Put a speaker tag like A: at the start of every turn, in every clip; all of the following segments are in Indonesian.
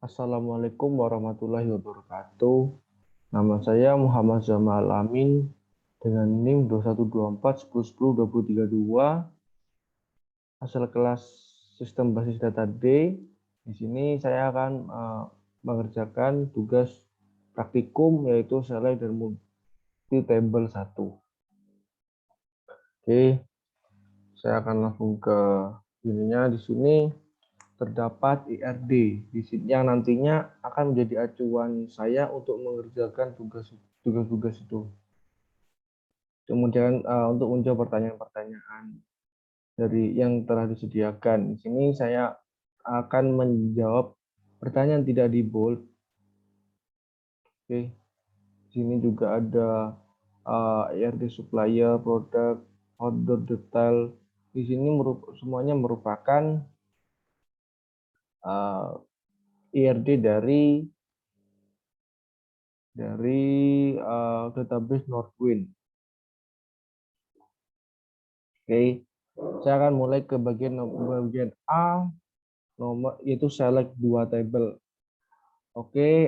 A: Assalamualaikum warahmatullahi wabarakatuh. Nama saya Muhammad Zamal Amin dengan NIM 212410102032, asal kelas Sistem Basis Data D. Di sini saya akan mengerjakan tugas praktikum yaitu Select dan Multi Table 1. Oke, saya akan langsung ke ininya. Di sini terdapat IRD di sini yang nantinya akan menjadi acuan saya untuk mengerjakan tugas-tugas itu. Kemudian untuk menjawab pertanyaan-pertanyaan dari yang telah disediakan. Di sini saya akan menjawab pertanyaan tidak di bold. Oke. Di sini juga ada IRD supplier, produk, order detail. Di sini semuanya merupakan IRD dari database Northwind. Oke, saya akan mulai ke bagian A, nomor yaitu select dua table. Oke,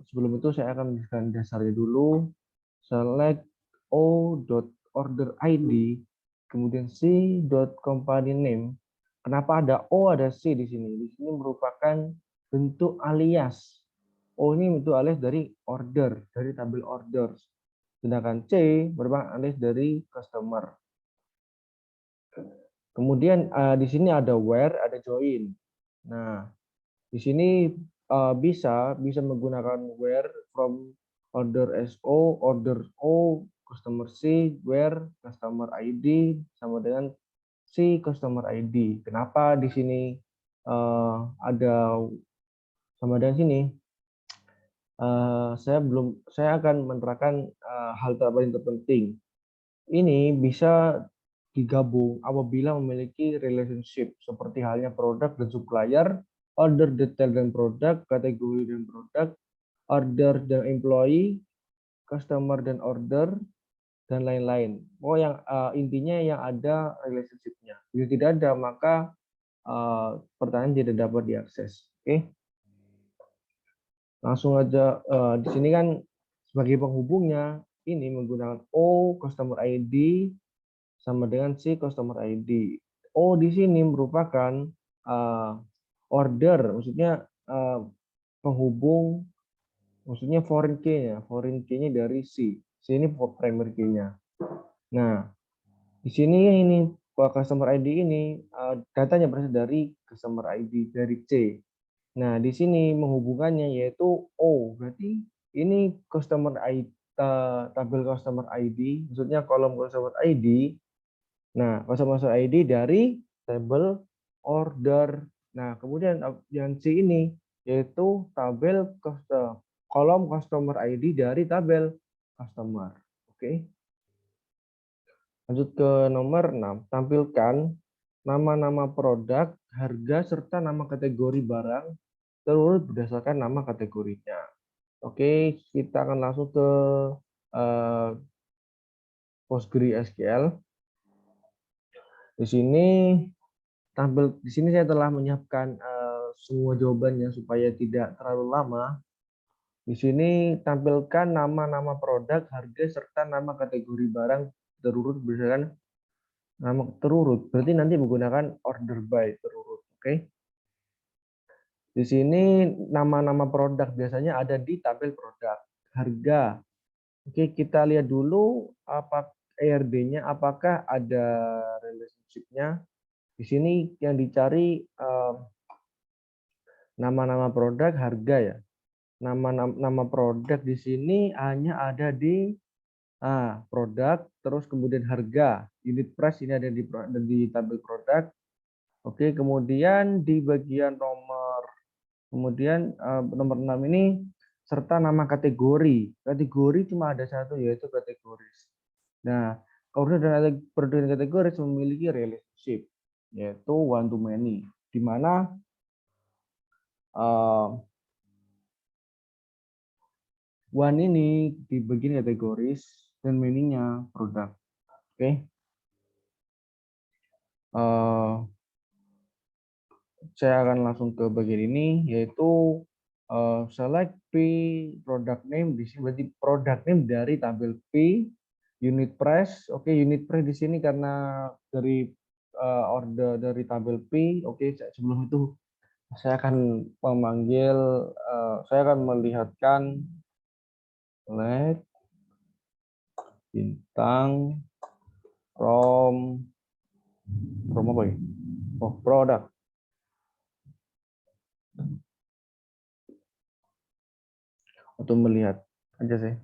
A: sebelum itu saya akan menjelaskan dasarnya dulu. Select O.order.id, kemudian C.company name. Kenapa ada O, ada C di sini? Di sini merupakan bentuk alias. O ini bentuk alias dari order, dari tabel orders. Sedangkan C merupakan alias dari customer. Kemudian di sini ada where, ada join. Nah, di sini bisa menggunakan where from order SO, order O, customer C, where customer ID sama dengan C customer ID. Kenapa di sini ada sama dengan sini? Saya akan menerangkan hal paling terpenting. Ini bisa digabung apabila memiliki relationship seperti halnya produk dan supplier, order detail dan produk, kategori dan produk, order dan employee, customer dan order, dan lain-lain. Yang intinya yang ada relationship-nya. Bila tidak ada, maka pertanyaan tidak dapat diakses. Oke, langsung aja. Di sini kan sebagai penghubungnya ini menggunakan O customer ID sama dengan si customer ID. O di sini merupakan order, maksudnya penghubung, maksudnya foreign key-nya. Foreign key-nya dari C. C ini primary key-nya. Nah, di sini ini customer ID ini datanya berasal dari customer ID dari C. Nah, di sini menghubungkannya yaitu O. Berarti ini customer ID, tabel customer ID, maksudnya kolom customer ID. Nah, customer ID dari tabel order. Nah, kemudian yang C ini yaitu tabel kolom customer ID dari tabel customer. Oke. Lanjut ke nomor 6. Tampilkan nama-nama produk, harga, serta nama kategori barang terurut berdasarkan nama kategorinya. Oke, kita akan langsung ke PostgreSQL. Di sini saya telah menyiapkan semua jawabannya supaya tidak terlalu lama. Di sini tampilkan nama-nama produk, harga, serta nama kategori barang terurut berdasarkan nama terurut. Berarti nanti menggunakan order by terurut. Oke. Di sini nama-nama produk biasanya ada di tabel produk. Harga. Oke, kita lihat dulu apa ERD-nya, apakah ada relationship-nya. Di sini yang dicari nama-nama produk, harga ya. Nama produk di sini hanya ada di produk, terus kemudian harga. Unit price ini ada di tabel produk. Oke, kemudian di bagian kemudian nomor 6 ini serta nama kategori. Kategori cuma ada satu yaitu kategoris. Nah, produk dan kategoris memiliki relationship yaitu one to many, di mana one ini di bagian kategoris dan many-nya produk. Oke. Saya akan langsung ke bagian ini yaitu select P product name. Di sini berarti product name dari tabel P. Unit price, oke, unit price di sini karena dari order dari tabel P. Oke, sebelum itu saya akan memanggil, saya akan melihatkan select bintang from apa ya? Oh, product. Untuk melihat aja sih.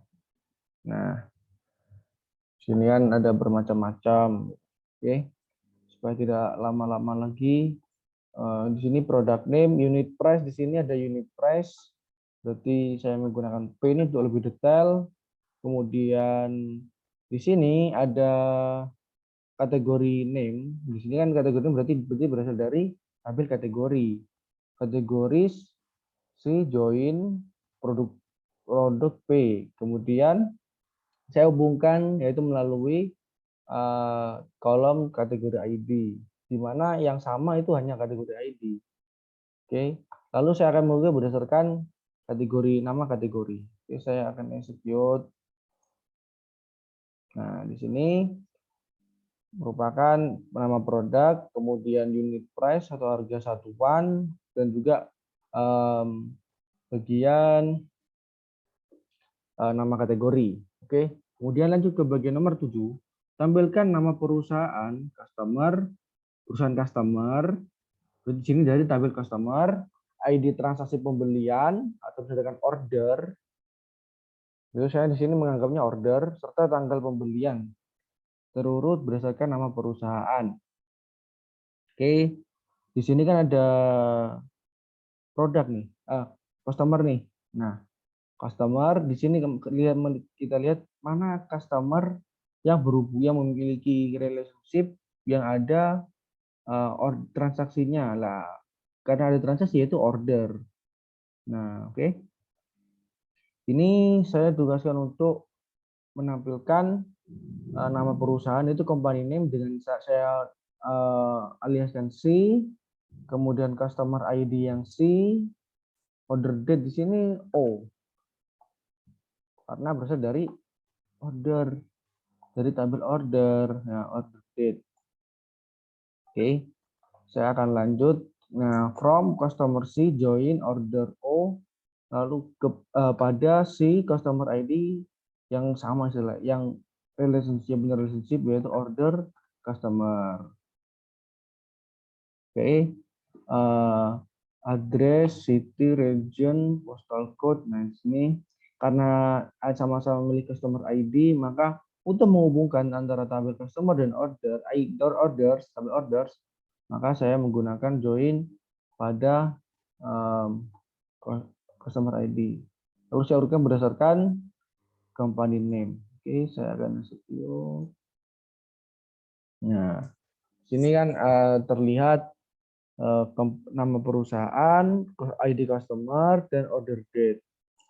A: Nah, sini kan ada bermacam-macam. Oke, supaya tidak lama-lama lagi. Di sini product name, unit price. Di sini ada unit price. Berarti saya menggunakan P ini untuk lebih detail. Kemudian di sini ada kategori name. Di sini kan kategori name berarti berasal dari tabel kategori. Kategoris si join produk P. Kemudian saya hubungkan yaitu melalui kolom kategori ID, di mana yang sama itu hanya kategori ID. Oke, lalu saya akan mengubah berdasarkan kategori nama kategori. Oke, saya akan execute. Nah, di sini merupakan nama produk, kemudian unit price atau harga satuan, dan juga bagian nama kategori. Oke, kemudian lanjut ke bagian nomor 7. Tampilkan nama perusahaan customer. Di sini dari tabel customer, ID transaksi pembelian atau misalkan order. Jadi saya di sini menganggapnya order serta tanggal pembelian terurut berdasarkan nama perusahaan. Oke, di sini kan ada produk nih, customer nih. Nah, customer di sini kita lihat mana customer yang berhubung, yang memiliki relationship yang ada transaksinya lah. Karena ada transaksi yaitu order. Nah, oke. Ini saya tugaskan untuk menampilkan nama perusahaan itu company name dengan saya aliaskan C, kemudian customer ID yang C, order date di sini O. Karena berasal dari order, dari tabel order, ya, order date. Oke, saya akan lanjut. Nah, from customer C join order O, lalu pada si customer ID yang sama istilah, yang relationship yaitu order customer. Oke, address, city, region, postal code. Nah, di sini karena sama-sama memiliki customer ID, maka untuk menghubungkan antara tabel customer dan tabel orders, maka saya menggunakan join pada customer ID. Lalu saya urutkan berdasarkan company name. Oke, saya akan execute. Nah, sini kan terlihat nama perusahaan, ID customer, dan order date.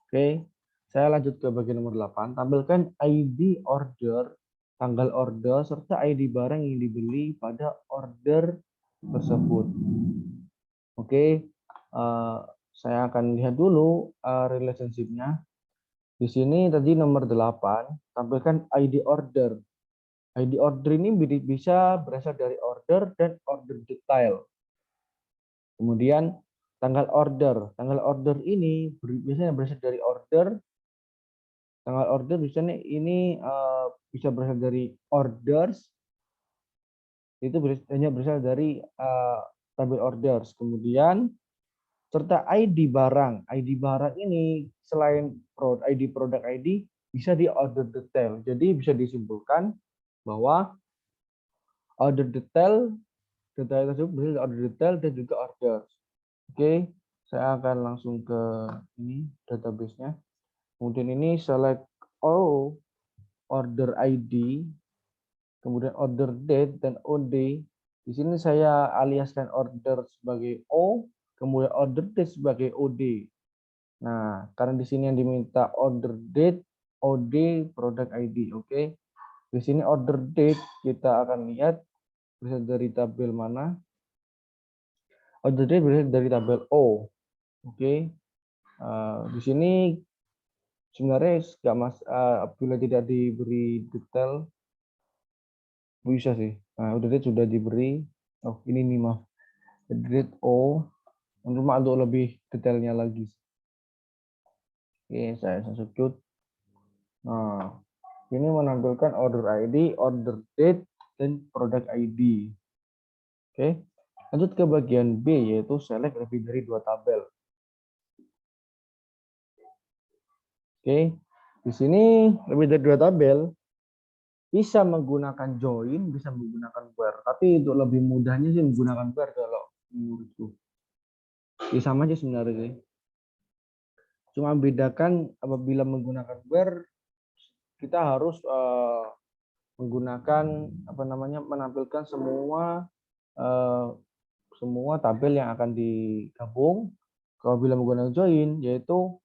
A: Oke, saya lanjut ke bagian nomor 8. Tampilkan ID order, tanggal order, serta ID barang yang dibeli pada order tersebut. Oke, saya akan lihat dulu relationship-nya. Di sini tadi nomor 8, tampilkan ID order. ID order ini bisa berasal dari order dan order detail. Kemudian tanggal order. Tanggal order ini biasanya berasal dari order. Tanggal order biasanya ini bisa berasal dari orders. Itu hanya berasal dari tabel orders. Kemudian serta ID barang. ID barang ini selain ID produk ID bisa di order detail. Jadi bisa disimpulkan bahwa order detail tersebut bisa order detail dan juga order. Oke, saya akan langsung ke ini database-nya. Kemudian ini select all order ID, kemudian order date dan OD. Di sini saya aliaskan order sebagai O, kemudian order date sebagai OD. Nah, karena di sini yang diminta order date, OD, product ID. Oke. Di sini order date kita akan lihat berasal dari tabel mana. Order date berasal dari tabel O. Oke. Di sini sebenarnya nggak bila tidak diberi detail bisa sih. Nah, udah sudah diberi. Oh, ini nih maaf. Date O untuk lebih detailnya lagi. Oke, saya substitute. Nah, ini menampilkan order ID, order date, dan product ID. Oke, lanjut ke bagian B, yaitu select lebih dari 2 tabel. Oke, di sini lebih dari 2 tabel, bisa menggunakan join, bisa menggunakan where. Tapi untuk lebih mudahnya sih menggunakan where kalau menurutku. Ya sama aja sebenarnya sih. Cuma bedakan apabila menggunakan where, kita harus menggunakan menampilkan semua tabel yang akan digabung. Kalau bila menggunakan join, yaitu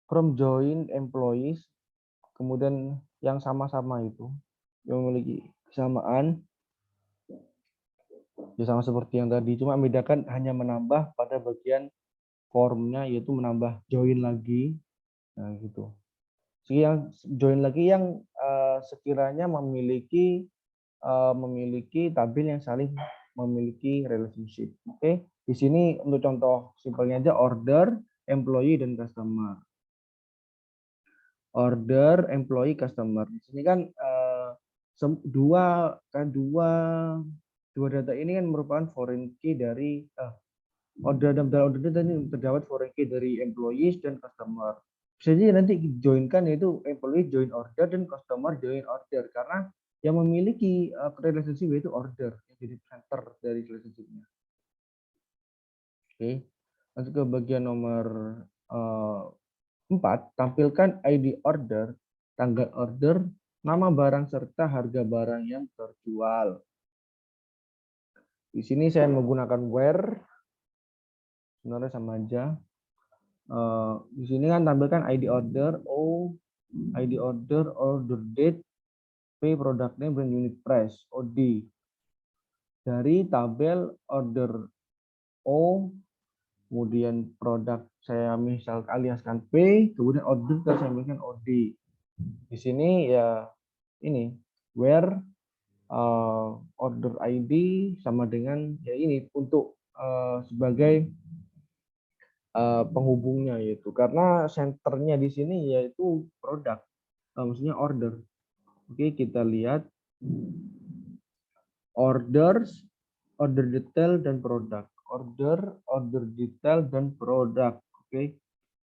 A: from join employees, kemudian yang sama-sama itu, yang memiliki kesamaan, ya sama seperti yang tadi, cuma membedakan hanya menambah pada bagian formnya, yaitu menambah join lagi, nah gitu. Yang join lagi yang sekiranya memiliki tabel yang saling memiliki relationship. Oke, di sini untuk contoh simpelnya aja order, employee dan customer. Order, employee, customer. Di sini kan dua data ini kan merupakan foreign key dari order ini terdapat foreign key dari employees dan customer. Bisa jadi nanti joinkan yaitu employee join order dan customer join order karena yang memiliki relationship yaitu order yang jadi center dari relationship-nya. Oke, lanjut ke bagian nomor 4, tampilkan ID order, tanggal order, nama barang serta harga barang yang terjual. Di sini saya menggunakan where, sebenarnya sama aja. Di sini kan tampilkan ID order, ID order, order date, P, product name, dan unit price, OD. Dari tabel order O, kemudian produk saya misal aliaskan P, kemudian order saya ambilkan OD. Di sini ya ini where order ID sama dengan ya ini untuk sebagai penghubungnya, yaitu karena senternya di sini yaitu produk, maksudnya order. Oke, kita lihat orders, order detail dan produk. Order detail dan produk. Oke,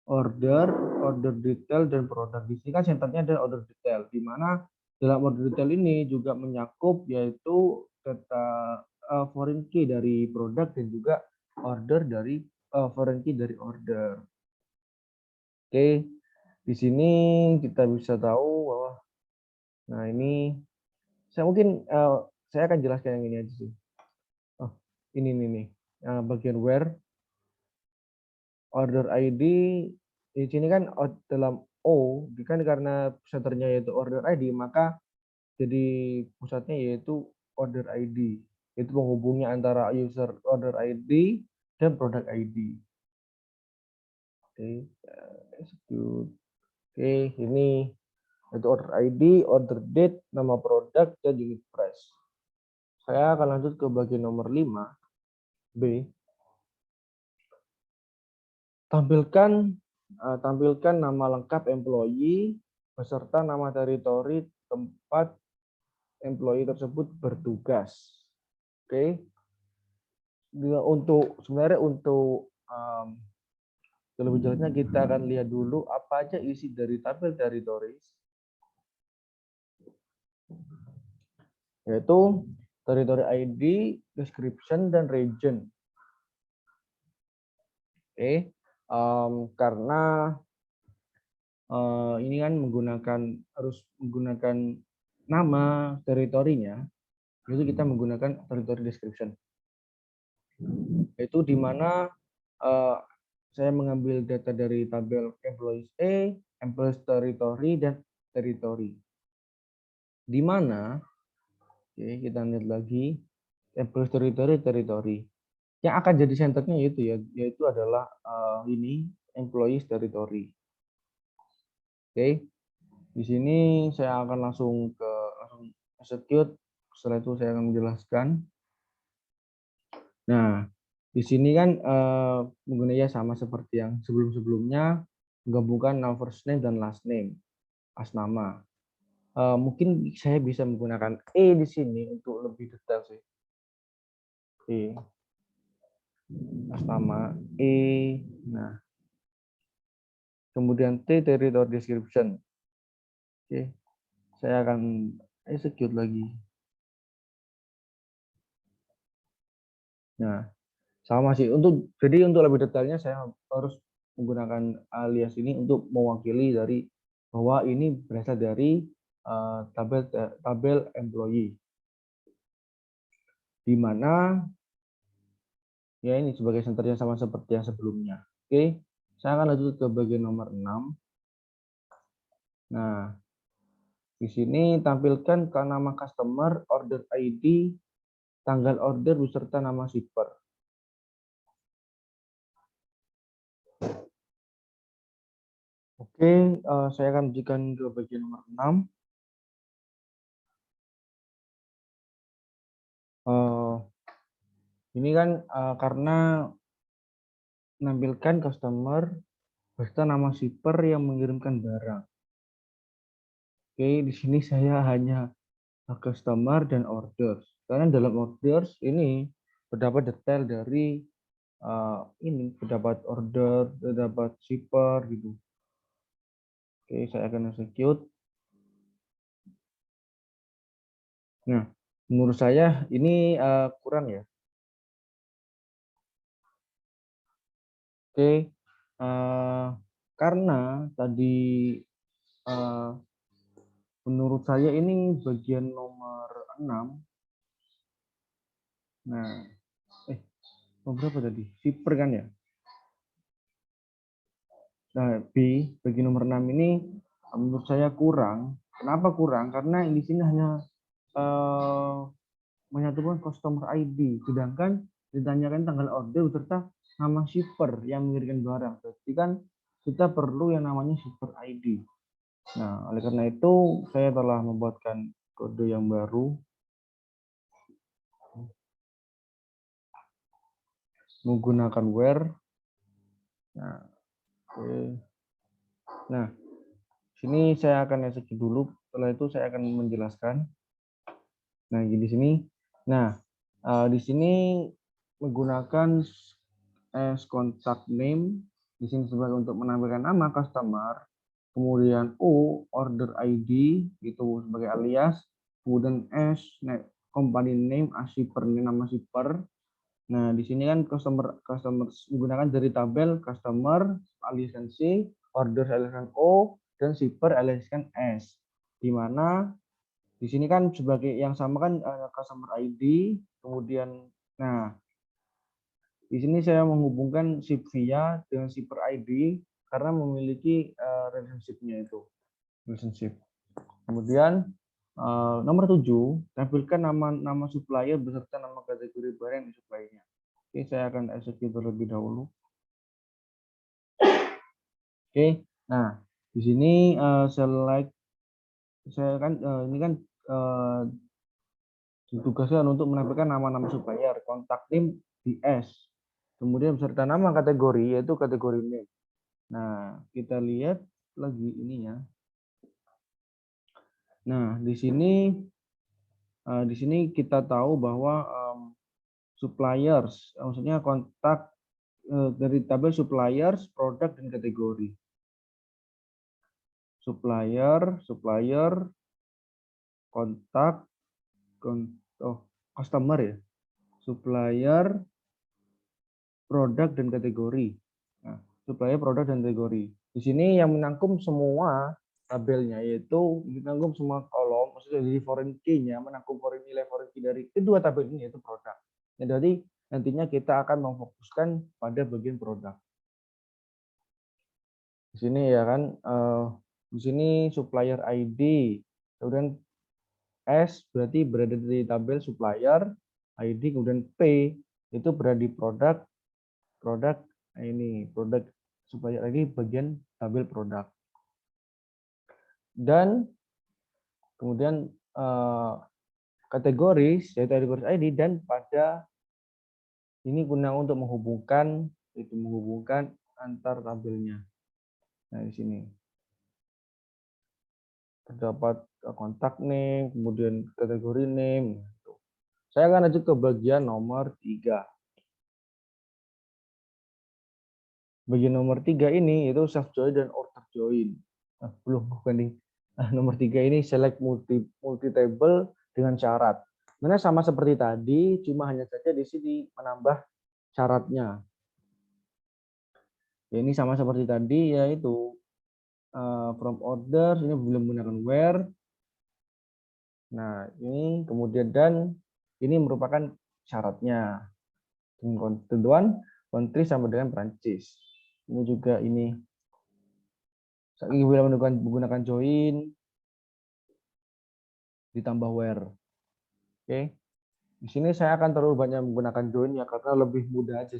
A: order detail dan produk. Di sini kan senternya adalah order detail, di mana dalam order detail ini juga menyakup yaitu data foreign key dari produk dan juga order dari foreign key dari order. Oke, di sini kita bisa tahu bahwa, nah ini saya mungkin saya akan jelaskan yang ini aja sih. Oh, ini nih bagian where order ID di sini kan dalam O, kan karena senternya yaitu order ID, maka jadi pusatnya yaitu order ID. Itu penghubungnya antara user order ID dan produk ID. Oke, execute. Oke, ini itu order ID, order date, nama produk, dan unit price. Saya akan lanjut ke bagian nomor 5, B. Tampilkan nama lengkap employee beserta nama teritori tempat employee tersebut bertugas. Oke. Sebenarnya untuk lebih jelasnya kita akan lihat dulu apa aja isi dari tabel territories, yaitu territory ID, description, dan region. Oke, karena ini kan harus menggunakan nama teritorinya, itu kita menggunakan territory description. Itu di mana saya mengambil data dari tabel employees A, employees territory, dan territory. Di mana, oke, kita lihat lagi, employees territory. Yang akan jadi senternya yaitu adalah ini employees territory. Oke. Di sini saya akan langsung execute. Setelah itu saya akan menjelaskan. Nah, di sini kan menggunakan sama seperti yang sebelum-sebelumnya, menggabungkan nama first name dan last name, as nama. Mungkin saya bisa menggunakan di sini untuk lebih detail sih. As nama, nah, kemudian T territory description. Oke, saya akan execute lagi. Nah, sama sih. Jadi untuk lebih detailnya saya harus menggunakan alias ini untuk mewakili dari bahwa ini berasal dari tabel employee, di mana ya ini sebagai senternya sama seperti yang sebelumnya. Oke, saya akan lanjut ke bagian nomor 6. Nah, di sini tampilkan ke nama customer, order ID, tanggal order beserta nama shipper. Oke, saya akan berikan ke bagian nomor 6. Ini kan karena menampilkan customer beserta nama shipper yang mengirimkan barang. Oke, di sini saya hanya customer dan orders. Karena dalam orders ini terdapat detail dari ini terdapat order, terdapat shipper gitu. Oke, saya akan execute. Nah, menurut saya ini kurang ya. Oke, karena tadi menurut saya ini bagian nomor 6. Nah, berapa tadi? Shipper kan ya? Nah, bagian nomor 6 ini menurut saya kurang. Kenapa kurang? Karena di sini hanya menyatukan customer ID, sedangkan ditanyakan tanggal order beserta nama shipper yang mengirimkan barang. Berarti kan kita perlu yang namanya shipper ID. Nah, oleh karena itu saya telah membuatkan kode yang baru menggunakan where. Nah, nah, sini saya akan execute dulu. Setelah itu saya akan menjelaskan. Nah, di sini. Nah, di sini menggunakan as contact name di sini sebagai untuk menampilkan nama customer, kemudian order ID itu sebagai alias, kemudian S company name as shipper nama shipper. Nah, di sini kan customer menggunakan dari tabel customer aliaskan C, order aliaskan O, dan shipper aliaskan S. Di mana di sini kan sebagai yang sama kan customer ID, kemudian nah di sini saya menghubungkan ship via dengan shipper ID karena memiliki relationship-nya itu. Relationship. Kemudian nomor 7, tampilkan nama supplier beserta nama kategori barang yang disuplainya. Oke, saya akan execute terlebih dahulu. Oke, nah di sini select saya kan ini kan ditugaskan untuk menampilkan nama-nama supplier, kontak tim di S. Kemudian beserta nama kategori yaitu kategori name. Nah, kita lihat lagi ini ya. Nah, di sini kita tahu bahwa suppliers, maksudnya kontak dari tabel suppliers, produk dan kategori. Supplier, kontak, customer ya. Supplier, produk dan kategori. Nah, supplier, produk dan kategori. Di sini yang menangkum semua tabelnya yaitu menangkum semua kolom, maksudnya dari foreign key-nya, menangkum nilai foreign key dari kedua tabel ini yaitu produk. Nah, jadi nantinya kita akan memfokuskan pada bagian produk. Di sini ya kan, di sini supplier ID, kemudian S berarti berada di tabel supplier, ID, kemudian P itu berada di produk ini produk supaya lagi bagian tabel produk. Dan kemudian kategori yaitu kategori ID, dan pada ini guna untuk menghubungkan antar tabelnya. Nah, di sini terdapat kontak name, kemudian kategori name. Saya akan lanjut ke bagian nomor 3. Bagian nomor 3 ini itu self join dan order join. Bukan nih. Nomor 3 ini select multi table dengan syarat. Sebenarnya sama seperti tadi, cuma hanya saja di sini menambah syaratnya. Ya, ini sama seperti tadi, yaitu from order ini belum menggunakan where. Nah, ini kemudian dan ini merupakan syaratnya. Ketentuan country sama dengan Prancis. Ini juga ini. Saya bila menggunakan join ditambah where. Oke. Di sini saya akan terlalu banyak menggunakan join ya karena lebih mudah aja.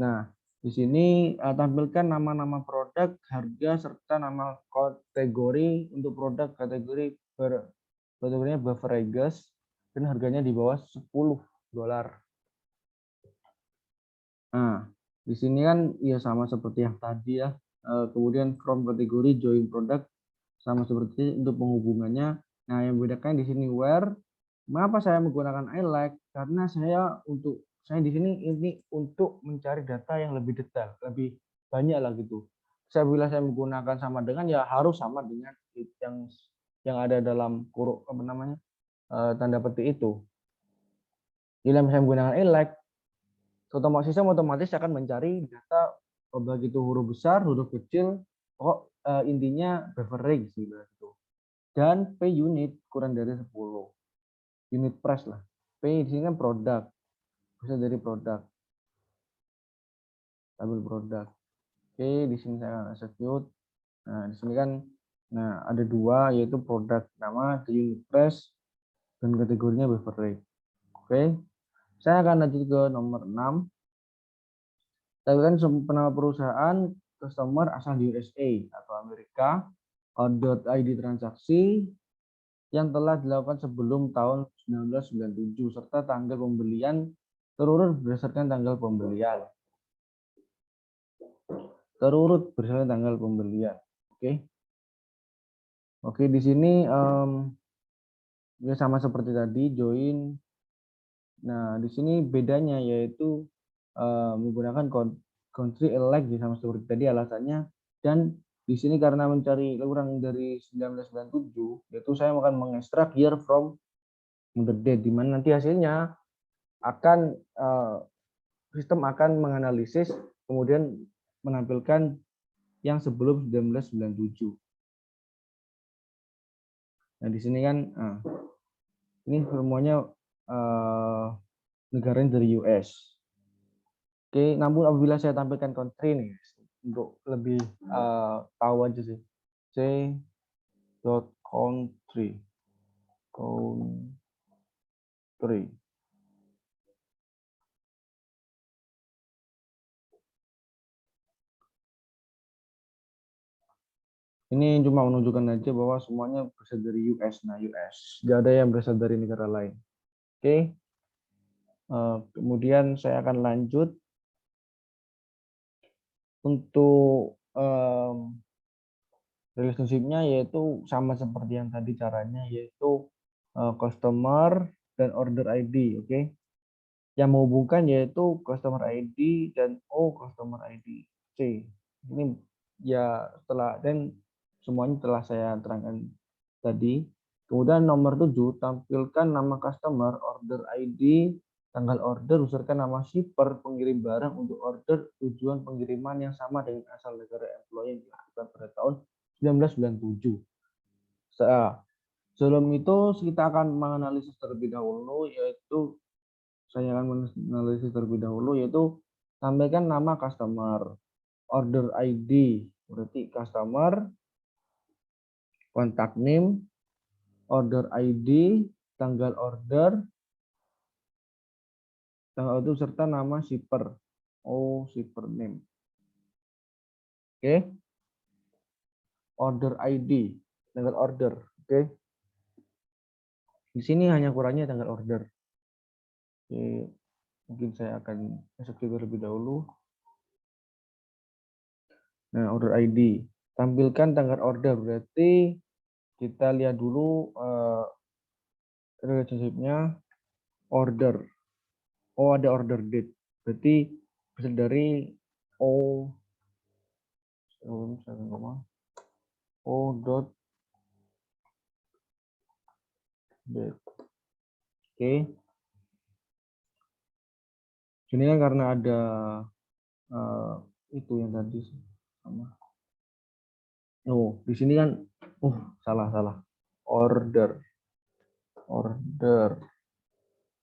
A: Nah, di sini tampilkan nama-nama produk, harga serta nama kategori untuk produk kategorinya beverages dan harganya di bawah $10. Nah, di sini kan ya sama seperti yang tadi ya. Kemudian from kategori join product sama seperti untuk penghubungannya. Nah, yang membedakan di sini where. Mengapa saya menggunakan I like? Karena saya di sini ini untuk mencari data yang lebih detail, lebih banyak lah gitu. Bila saya menggunakan sama dengan ya harus sama dengan yang ada dalam kurung tanda petik itu. Bila saya menggunakan I like, sistem otomatis akan mencari data baik itu huruf besar, huruf kecil, intinya beverage gitu. Dan P unit kurang dari 10. Unit price lah. P di sini kan produk. Bisa dari produk. Tabel produk. Oke, di sini saya akan execute. Nah, di sini kan ada dua, yaitu produk nama, unit price, dan kategorinya beverage. Oke. Saya akan lanjut ke nomor 6. Tampilkan nama perusahaan customer asal USA atau Amerika, .id transaksi yang telah dilakukan sebelum tahun 1997 serta tanggal pembelian terurut berdasarkan tanggal pembelian. Oke. Oke, di sini ya sama seperti tadi join. Nah, di sini bedanya yaitu menggunakan country elect sama seperti tadi alasannya, dan di sini karena mencari kurang dari 1997 yaitu saya akan mengekstrak year from the date, di mana nanti hasilnya akan sistem akan menganalisis kemudian menampilkan yang sebelum 1997. Nah, di sini kan ini semuanya negaranya dari US. Oke, namun apabila saya tampilkan country nih untuk lebih tahu aja sih. C.country. Ini cuma menunjukkan aja bahwa semuanya berasal dari US. Nah, US. Nggak ada yang berasal dari negara lain. Oke. Kemudian saya akan lanjut untuk relationship-nya, yaitu sama seperti yang tadi caranya, yaitu customer dan order ID. Oke. Yang menghubungkan yaitu customer ID dan customer ID. C. Ini ya dan semuanya telah saya terangkan tadi. Kemudian nomor 7, tampilkan nama customer, order ID, tanggal order, userkan nama shipper, pengirim barang untuk order tujuan pengiriman yang sama dengan asal negara employee yang dilakukan pada tahun 1997. Sebelum itu kita akan menganalisis terlebih dahulu, yaitu tampilkan nama customer, order ID, berarti customer, kontak name, order ID, tanggal order, serta nama shipper, shipper name. Oke. Order ID, tanggal order. Oke. Di sini hanya kurangnya tanggal order. Oke. Mungkin saya akan masuk terlebih dahulu. Nah, order ID. Tampilkan tanggal order. Berarti kita lihat dulu relationship-nya order. Oh, ada order date. Berarti bisa dari O dot date. Oke. Sini kan karena ada itu yang tadi sama. Oh, di sini kan salah. Order.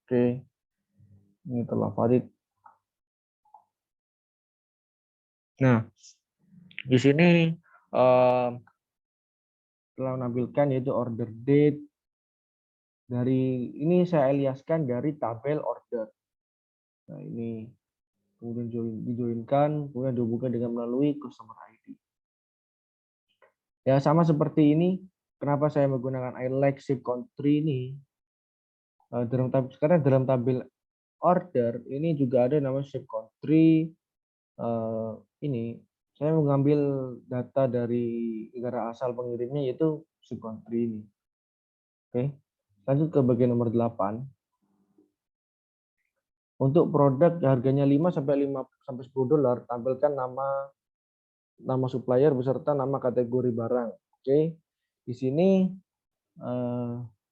A: Oke. Ini telah valid. Nah, di sini telah menampilkan yaitu order date. Dari ini saya aliaskan dari tabel order. Nah, ini kemudian dijoinkan, kemudian dihubungkan dengan melalui customer ID. Ya, sama seperti ini. Kenapa saya menggunakan I like shape country ini? Karena dalam tabel order ini juga ada namanya shape country. Ini saya mengambil data dari negara asal pengirimnya yaitu shape country ini. Oke. Lanjut ke bagian nomor 8. Untuk produk harganya 5 sampai $10, tampilkan nama supplier beserta nama kategori barang. Oke. Di sini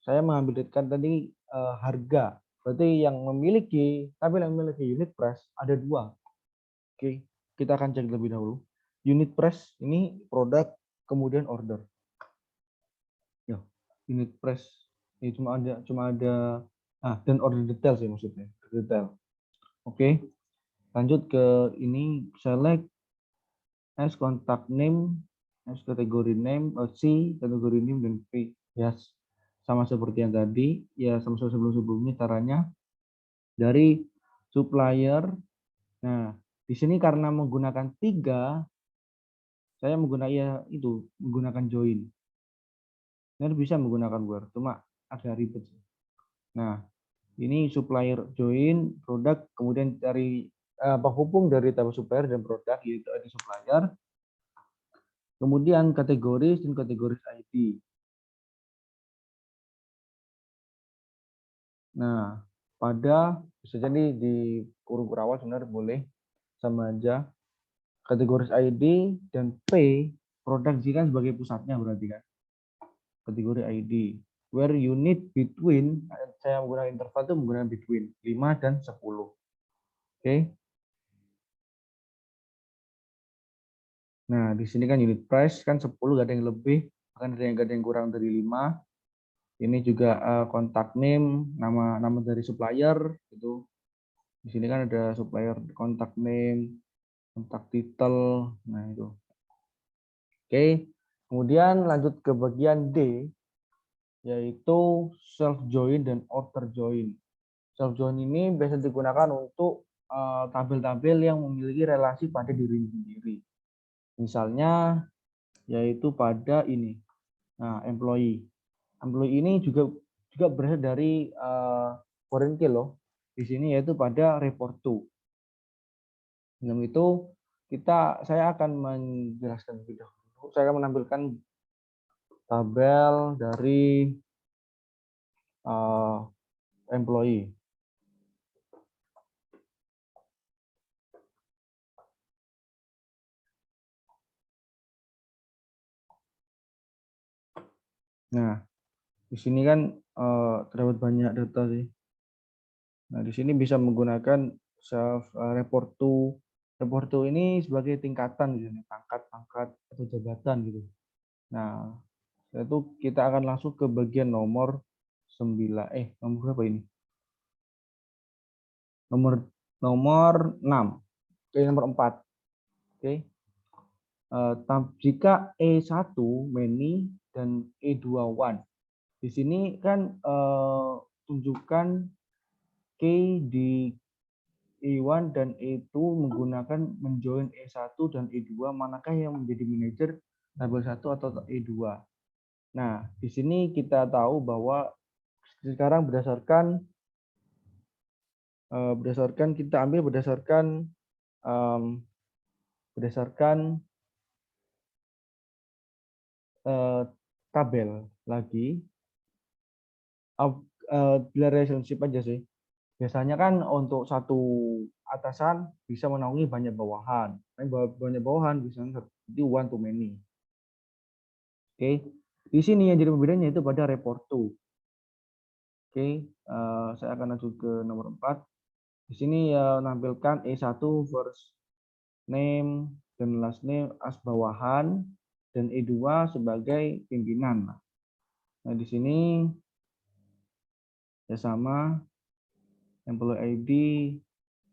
A: saya mengambil tadi harga. Berarti yang memiliki unit price ada 2. Oke. Kita akan cek lebih dahulu. Unit price ini produk kemudian order. Ya, unit price ini cuma ada dan order detail sih maksudnya, detail. Oke. Lanjut ke ini, select as contact name, as kategori name, C kategori name, dan P. Yes. Sama seperti yang tadi, ya sama sebelumnya caranya dari supplier. Nah, di sini karena menggunakan 3, saya menggunakan join. Ini bisa menggunakan where, cuma agak ribet. Nah, ini supplier join produk, kemudian cari penghubung dari tabel supplier dan produk yaitu ID supplier. Kemudian kategoris dan kategoris ID. Nah, bisa jadi di kurung awal sebenarnya boleh sama aja. Kategoris ID dan P produk jika sebagai pusatnya berarti kan. Kategori ID. Where unit between, saya menggunakan interval itu menggunakan between 5 dan 10. Oke. Nah, di sini kan unit price kan 10, gak ada yang lebih, bahkan gak ada yang kurang dari 5. Ini juga contact name, nama dari supplier itu. Di sini kan ada supplier contact name, contact title. Nah, itu. Oke. Kemudian lanjut ke bagian D, yaitu self join dan outer join. Self join ini biasa digunakan untuk tabel-tabel yang memiliki relasi pada diri sendiri. Misalnya yaitu pada ini. Nah, employee. Employee ini juga berasal dari foreign key loh. Di sini yaitu pada report to. Dengan itu saya akan menjelaskan lebih dahulu. Saya akan menampilkan tabel dari employee. Nah, di sini kan terdapat banyak data sih. Nah, di sini bisa menggunakan self report to. Report to ini sebagai tingkatan gitu, pangkat atau jabatan gitu. Nah, itu kita akan langsung ke bagian nomor 9. Nomor berapa ini? Nomor 6. Nomor 4. Oke. Jika E1 many dan E2 one. Di sini kan tunjukkan key di E1 dan E2 menggunakan menjoin E1 dan E2, manakah yang menjadi manajer tabel 1 atau E2? Nah, di sini kita tahu bahwa sekarang berdasarkan kita ambil berdasarkan tabel lagi, relationship aja sih. Biasanya kan untuk satu atasan bisa menaungi banyak bawahan. Banyak bawahan bisa seperti one to many. Oke, di sini yang jadi pembedanya itu pada report to. Oke, saya akan lanjut ke nomor 4. Di sini ya menampilkan E1 first name dan last name as bawahan dan E2 sebagai pimpinan. Nah, di sini ya sama employee ID.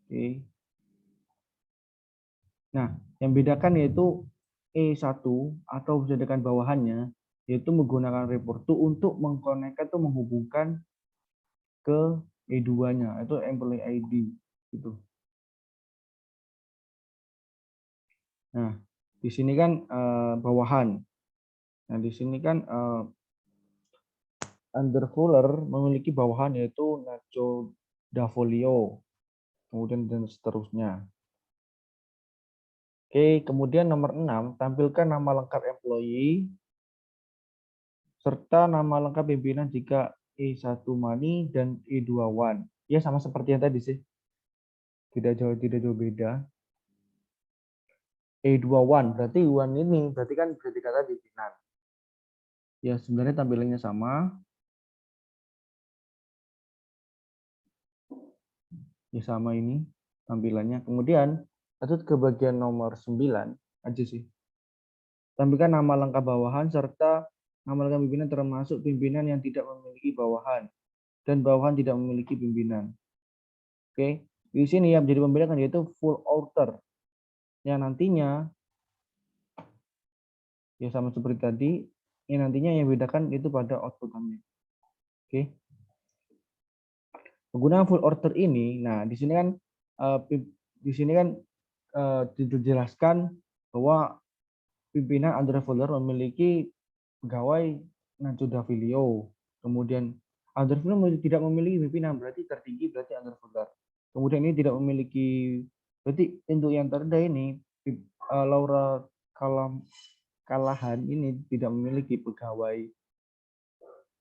A: Oke. Nah, yang bedakan yaitu E1 atau bisa dengan bawahannya yaitu menggunakan report to untuk mengkonekkan atau menghubungkan ke E2-nya, itu employee ID gitu. Nah, di sini kan bawahan. Nah, di sini kan Underfuller memiliki bawahan yaitu Nacho Davolio, kemudian dan seterusnya. Oke, kemudian nomor 6, tampilkan nama lengkap employee serta nama lengkap pimpinan jika E1 money dan E2 one. Ya sama seperti yang tadi sih. Tidak jauh beda. E2 one berarti one ini berarti kan bisa dikatakan pimpinan. Ya sebenarnya tampilannya sama. Ya sama ini tampilannya. Kemudian lanjut ke bagian nomor 9 aja sih. Tampilkan nama lengkap bawahan serta nama lengkap pimpinan termasuk pimpinan yang tidak memiliki bawahan dan bawahan tidak memiliki pimpinan. Oke, di sini yang menjadi pembedakan yaitu full outer yang nantinya ya sama seperti tadi, yang nantinya yang bedakan itu pada output-nya. Oke. Penggunaan full order ini, nah di sini kan dijelaskan bahwa pimpinan Andre Fuller memiliki pegawai Nacho Davilio. Kemudian Andre Fuller tidak memiliki pimpinan, berarti tertinggi berarti Andre Fuller. Kemudian ini tidak memiliki, berarti untuk yang terendah ini Laura Kalahan ini tidak memiliki pegawai.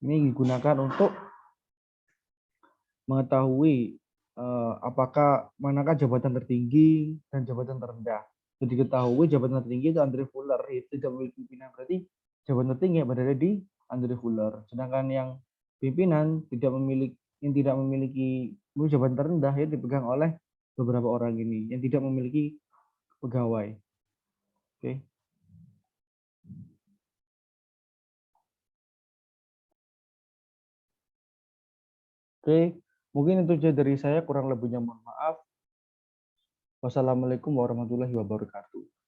A: Ini digunakan untuk mengetahui apakah manakah jabatan tertinggi dan jabatan terendah. Jadi diketahui jabatan tertinggi itu Andre Fuller, itu tidak memiliki pimpinan, berarti jabatan tertinggi yang berada di Andre Fuller. Sedangkan yang pimpinan yang tidak memiliki jabatan terendah ya dipegang oleh beberapa orang ini yang tidak memiliki pegawai. Oke. Oke, mungkin itu saja dari saya, kurang lebihnya mohon maaf. Wassalamualaikum warahmatullahi wabarakatuh.